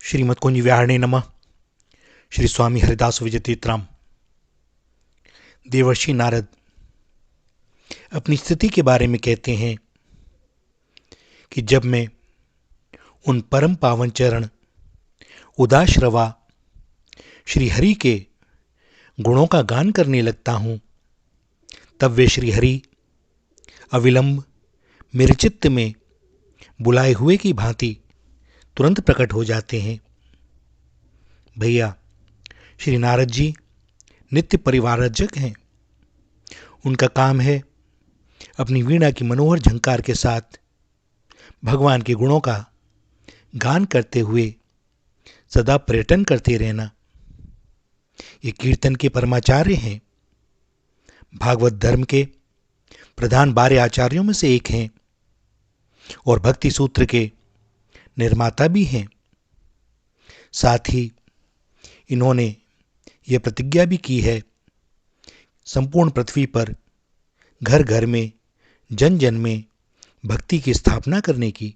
श्रीमद् कुंज विहारिणे नमः। श्री स्वामी हरिदास विजयतीर्थराम। देवर्षि नारद अपनी स्थिति के बारे में कहते हैं कि जब मैं उन परम पावन चरण उदाश्रवा श्री हरि के गुणों का गान करने लगता हूं, तब वे श्री हरि अविलंब मेरे चित्त में बुलाए हुए की भांति तुरंत प्रकट हो जाते हैं। भैया, श्री नारद जी नित्य परिवारजक हैं। उनका काम है अपनी वीणा की मनोहर झंकार के साथ भगवान के गुणों का गान करते हुए सदा पर्यटन करते रहना। ये कीर्तन के परमाचार्य हैं, भागवत धर्म के प्रधान 12 आचार्यों में से एक हैं और भक्ति सूत्र के निर्माता भी हैं। साथ ही इन्होंने ये प्रतिज्ञा भी की है संपूर्ण पृथ्वी पर घर घर में जन जन में भक्ति की स्थापना करने की।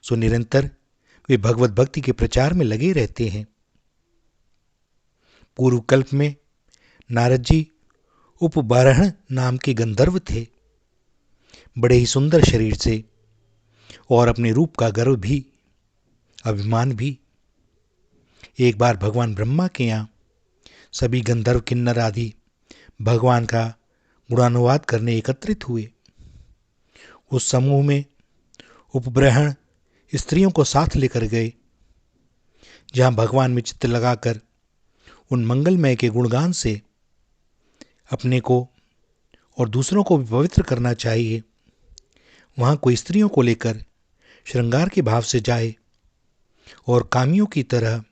सो निरंतर वे भगवत भक्ति के प्रचार में लगे रहते हैं। पूर्व कल्प में नारद जी उपबरहण नाम के गंधर्व थे, बड़े ही सुंदर शरीर से और अपने रूप का गर्व भी, अभिमान भी। एक बार भगवान ब्रह्मा के यहाँ सभी गंधर्व किन्नर आदि भगवान का गुणानुवाद करने एकत्रित हुए। उस समूह में उपबरहण स्त्रियों को साथ लेकर गए, जहाँ भगवान में चित्त लगाकर उन मंगलमय के गुणगान से अपने को और दूसरों को भी पवित्र करना चाहिए। वहाँ कोई स्त्रियों को लेकर श्रृंगार के भाव से जाए और कामियों की तरह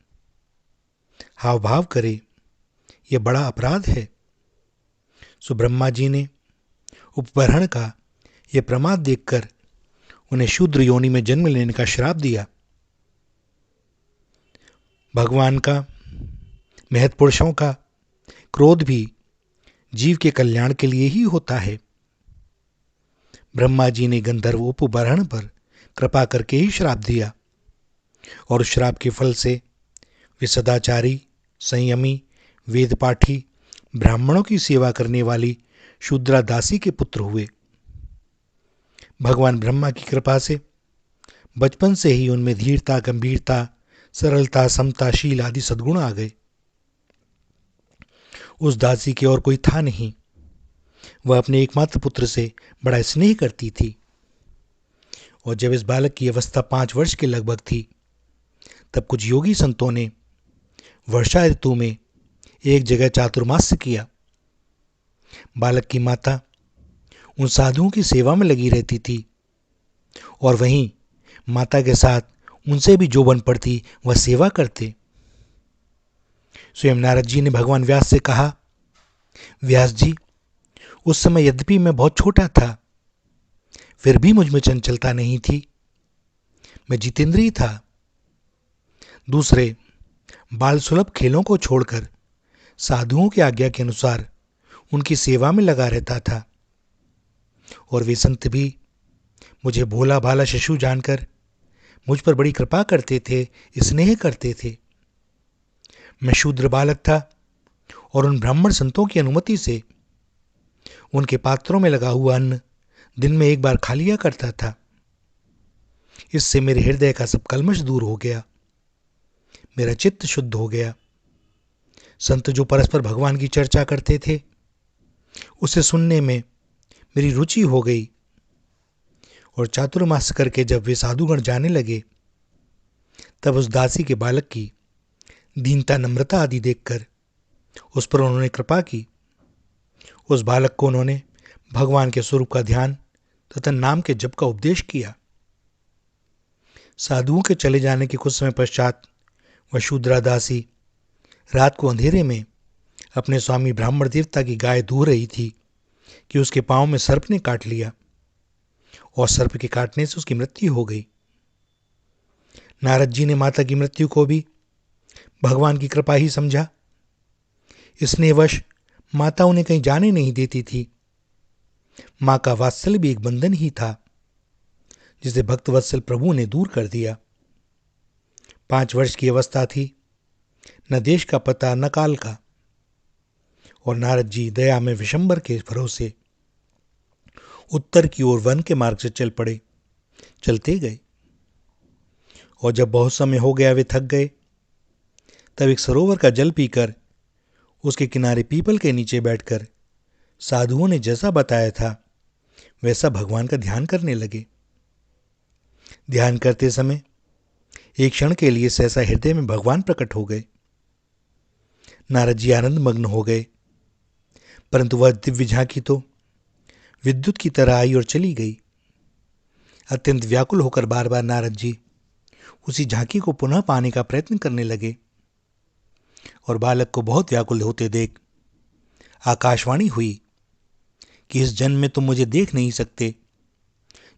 हाव भाव करे, यह बड़ा अपराध है। सो ब्रह्मा जी ने उपबरहण का यह प्रमाद देखकर उन्हें शूद्र योनि में जन्म लेने का श्राप दिया। भगवान का, महत् पुरुषों का क्रोध भी जीव के कल्याण के लिए ही होता है। ब्रह्मा जी ने गंधर्व उपबरहण पर कृपा करके ही श्राप दिया और उस श्राप के फल से वे सदाचारी, संयमी, वेदपाठी, ब्राह्मणों की सेवा करने वाली शूद्रा दासी के पुत्र हुए। भगवान ब्रह्मा की कृपा से बचपन से ही उनमें धीरता, गंभीरता, सरलता, समता, शील आदि सद्गुण आ गए। उस दासी के और कोई था नहीं। वह अपने एकमात्र पुत्र से बड़ा स्नेह करती थी और जब इस बालक की अवस्था 5 वर्ष के लगभग थी, तब कुछ योगी संतों ने वर्षा ऋतु में एक जगह चातुर्मास्य किया। बालक की माता उन साधुओं की सेवा में लगी रहती थी और वहीं माता के साथ उनसे भी जो बन पड़ती वह सेवा करते। स्वयं नारद जी ने भगवान व्यास से कहा, व्यास जी, उस समय यद्यपि मैं बहुत छोटा था, फिर भी मुझ में चंचलता नहीं थी। मैं जितेंद्रिय था। दूसरे बाल सुलभ खेलों को छोड़कर साधुओं की आज्ञा के अनुसार उनकी सेवा में लगा रहता था और वे संत भी मुझे भोला भाला शिशु जानकर मुझ पर बड़ी कृपा करते थे, स्नेह करते थे। मैं शूद्र बालक था और उन ब्राह्मण संतों की अनुमति से उनके पात्रों में लगा हुआ अन्न दिन में एक बार खा लिया करता था। इससे मेरे हृदय का सब कल्मश दूर हो गया, मेरा चित्त शुद्ध हो गया। संत जो परस्पर भगवान की चर्चा करते थे, उसे सुनने में मेरी रुचि हो गई और चातुर्मास करके जब वे साधुगण जाने लगे, तब उस दासी के बालक की दीनता, नम्रता आदि देखकर उस पर उन्होंने कृपा की। उस बालक को उन्होंने भगवान के स्वरूप का ध्यान तथा नाम के जप का उपदेश किया। साधुओं के चले जाने के कुछ समय पश्चात वह शूद्रा दासी रात को अंधेरे में अपने स्वामी ब्राह्मण देवता की गाय दूह रही थी कि उसके पांव में सर्प ने काट लिया और सर्प के काटने से उसकी मृत्यु हो गई। नारद जी ने माता की मृत्यु को भी भगवान की कृपा ही समझा। स्नेहवश माता उन्हें कहीं जाने नहीं देती थी। मां का वात्सल्य भी एक बंधन ही था, जिसे भक्तवत्सल प्रभु ने दूर कर दिया। 5 वर्ष की अवस्था थी, न देश का पता न काल का। और नारद जी दया में विशंबर के भरोसे उत्तर की ओर वन के मार्ग से चलते गए। और जब बहुत समय हो गया, वे थक गए, तब एक सरोवर का जल पीकर उसके किनारे पीपल के नीचे बैठकर साधुओं ने जैसा बताया था वैसा भगवान का ध्यान करने लगे। ध्यान करते समय एक क्षण के लिए सहसा हृदय में भगवान प्रकट हो गए। नारद जी आनंद मग्न हो गए, परंतु वह दिव्य झांकी तो विद्युत की तरह आई और चली गई। अत्यंत व्याकुल होकर बार बार नारद जी उसी झांकी को पुनः पाने का प्रयत्न करने लगे। और बालक को बहुत व्याकुल होते देख आकाशवाणी हुई कि इस जन्म में तुम मुझे देख नहीं सकते।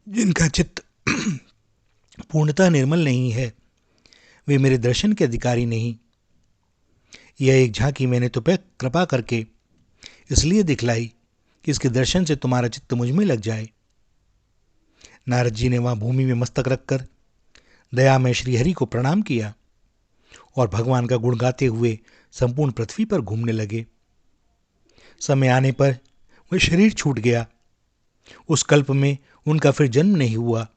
जिनका चित्त पूर्णतः निर्मल नहीं है, वे मेरे दर्शन के अधिकारी नहीं। यह एक झांकी मैंने तुम पे कृपा करके इसलिए दिखलाई कि इसके दर्शन से तुम्हारा चित्त मुझ में लग जाए। नारद जी ने वहां भूमि में मस्तक रखकर दया में श्रीहरि को प्रणाम किया और भगवान का गुण गाते हुए संपूर्ण पृथ्वी पर घूमने लगे। समय आने पर वह शरीर छूट गया। उस कल्प में उनका फिर जन्म नहीं हुआ।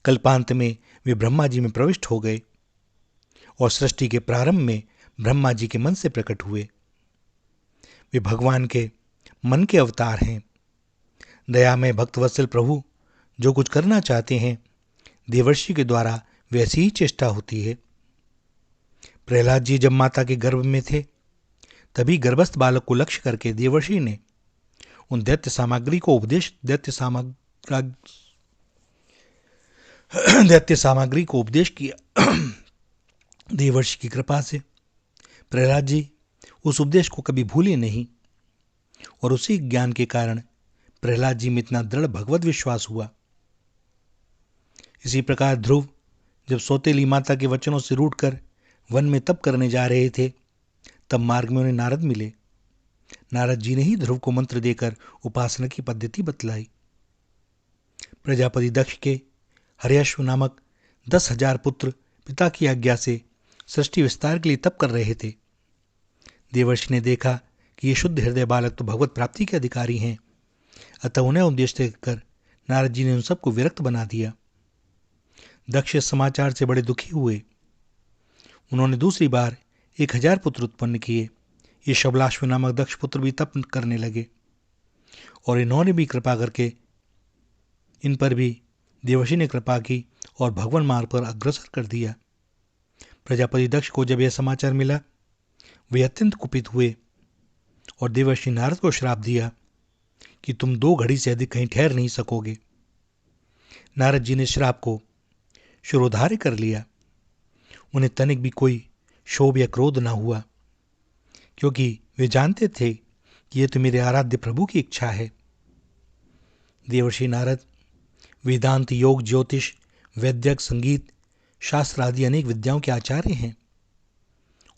कल्पांत में वे ब्रह्मा जी में प्रविष्ट हो गए और सृष्टि के प्रारंभ में ब्रह्मा जी के मन से प्रकट हुए। वे भगवान के मन के अवतार हैं। दया में भक्तवत्सल प्रभु जो कुछ करना चाहते हैं, देवर्षि के द्वारा वैसी ही चेष्टा होती है। प्रहलाद जी जब माता के गर्भ में थे, तभी गर्भस्थ बालक को लक्ष्य करके देवर्षि ने उन दैत्य सामग्री को उपदेश किया। देवर्षि की कृपा से प्रहलाद जी उस उपदेश को कभी भूले नहीं और उसी ज्ञान के कारण प्रहलाद जी में इतना दृढ़ भगवत विश्वास हुआ। इसी प्रकार ध्रुव जब सौतेली माता के वचनों से रूठकर वन में तप करने जा रहे थे, तब मार्ग में उन्हें नारद मिले। नारद जी ने ही ध्रुव को मंत्र देकर उपासना की पद्धति बतलाई। प्रजापति दक्ष के हर्यश्व नामक 10,000 पुत्र पिता की आज्ञा से सृष्टि विस्तार के लिए तप कर रहे थे। देवर्षि ने देखा कि ये शुद्ध हृदय बालक तो भगवत प्राप्ति के अधिकारी हैं, अतः उन्हें उपदेश देकर नारद जी ने उन सबको विरक्त बना दिया। दक्ष इस समाचार से बड़े दुखी हुए। उन्होंने दूसरी बार 1,000 पुत्र उत्पन्न किए। ये शबलाश्व नामक दक्ष पुत्र भी तप करने लगे और इन्होंने भी कृपा करके इन पर भी देवर्षि ने कृपा की और भगवान मार्ग पर अग्रसर कर दिया। प्रजापति दक्ष को जब यह समाचार मिला, वे अत्यंत कुपित हुए और देवर्षि नारद को श्राप दिया कि तुम 2 घड़ी से अधिक कहीं ठहर नहीं सकोगे। नारद जी ने श्राप को शिरोधार्य कर लिया। उन्हें तनिक भी कोई शोभ या क्रोध न हुआ, क्योंकि वे जानते थे कि यह तो मेरे आराध्य प्रभु की इच्छा है। देवर्षि नारद वेदांत, योग, ज्योतिष, वैद्यक, संगीत, शास्त्र आदि अनेक विद्याओं के आचार्य हैं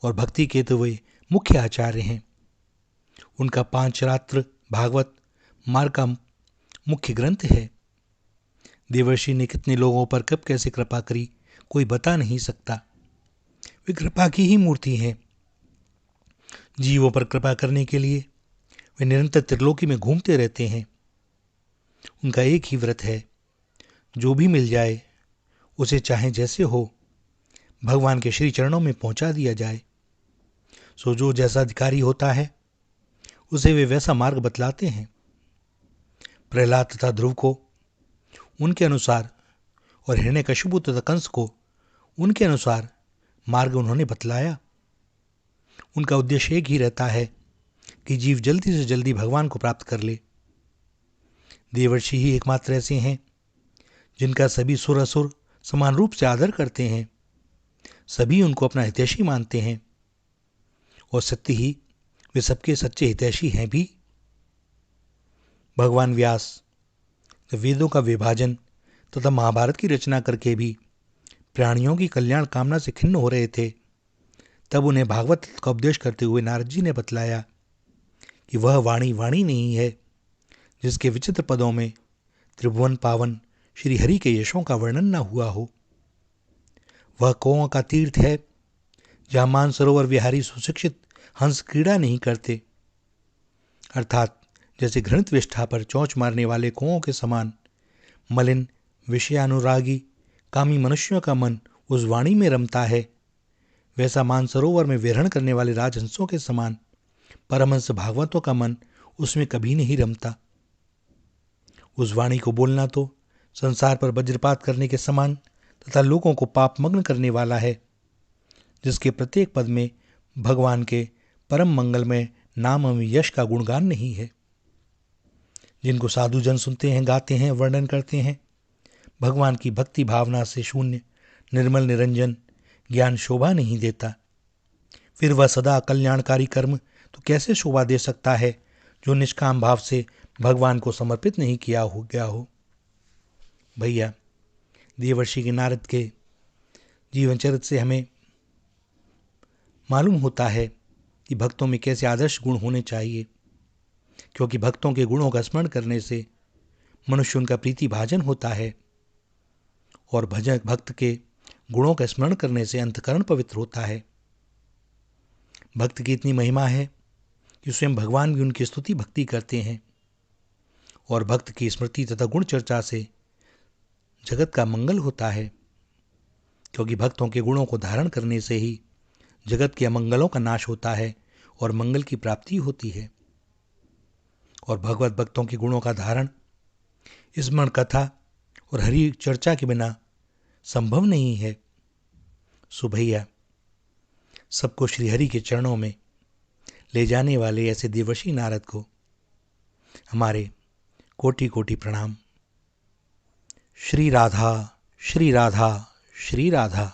और भक्ति के तो वे मुख्य आचार्य हैं। उनका पांचरात्र भागवत मार्ग का मुख्य ग्रंथ है। देवर्षि ने कितने लोगों पर कब कैसे कृपा करी, कोई बता नहीं सकता। वे कृपा की ही मूर्ति हैं। जीवों पर कृपा करने के लिए वे निरंतर त्रिलोकी में घूमते रहते हैं। उनका एक ही व्रत है, जो भी मिल जाए उसे चाहे जैसे हो भगवान के श्री चरणों में पहुंचा दिया जाए। सो जो जैसा अधिकारी होता है उसे वे वैसा मार्ग बतलाते हैं। प्रहलाद तथा ध्रुव को उनके अनुसार और हिरण्यकशिपु तथा कंस को उनके अनुसार मार्ग उन्होंने बतलाया। उनका उद्देश्य एक ही रहता है कि जीव जल्दी से जल्दी भगवान को प्राप्त कर ले। देवर्षि ही एकमात्र ऐसे हैं जिनका सभी सुर असुर समान रूप से आदर करते हैं। सभी उनको अपना हितैषी मानते हैं और सत्य ही वे सबके सच्चे हितैषी हैं भी। भगवान व्यास वेदों का विभाजन तथा महाभारत की रचना करके भी प्राणियों की कल्याण कामना से खिन्न हो रहे थे, तब उन्हें भागवत का उपदेश करते हुए नारद जी ने बतलाया कि वह वाणी वाणी नहीं है जिसके विचित्र पदों में त्रिभुवन पावन श्री हरि के यशों का वर्णन न हुआ हो। वह कौओं का तीर्थ है जहां मानसरोवर विहारी सुशिक्षित हंस क्रीड़ा नहीं करते, अर्थात जैसे घृणित विष्ठा पर चोंच मारने वाले कौओं के समान मलिन विषयानुरागी कामी मनुष्यों का मन उस वाणी में रमता है, वैसा मानसरोवर में विहरण करने वाले राजहंसों के समान परमहंस भागवतों का मन उसमें कभी नहीं रमता। उस वाणी को बोलना तो संसार पर वज्रपात करने के समान तथा लोगों को पापमग्न करने वाला है, जिसके प्रत्येक पद में भगवान के परम मंगलमय नाम एवं यश का गुणगान नहीं है। जिनको साधुजन सुनते हैं, गाते हैं, वर्णन करते हैं, भगवान की भक्ति भावना से शून्य निर्मल निरंजन ज्ञान शोभा नहीं देता। फिर वह सदा कल्याणकारी कर्म तो कैसे शोभा दे सकता है जो निष्काम भाव से भगवान को समर्पित नहीं किया हो गया हो। भैया, देवर्षि के नारद के जीवन चरित्र से हमें मालूम होता है कि भक्तों में कैसे आदर्श गुण होने चाहिए, क्योंकि भक्तों के गुणों का स्मरण करने से मनुष्य उनका प्रीति भाजन होता है और भजन भक्त के गुणों का स्मरण करने से अंतकरण पवित्र होता है। भक्त की इतनी महिमा है कि स्वयं भगवान भी उनकी स्तुति भक्ति करते हैं और भक्त की स्मृति तथा गुण चर्चा से जगत का मंगल होता है, क्योंकि भक्तों के गुणों को धारण करने से ही जगत के अमंगलों का नाश होता है और मंगल की प्राप्ति होती है। और भगवत भक्तों के गुणों का धारण स्मरण कथा और हरि चर्चा के बिना संभव नहीं है। सो भैया, सबको श्रीहरि के चरणों में ले जाने वाले ऐसे देवर्षि नारद को हमारे कोटि कोटि प्रणाम। श्री राधा श्री राधा श्री राधा।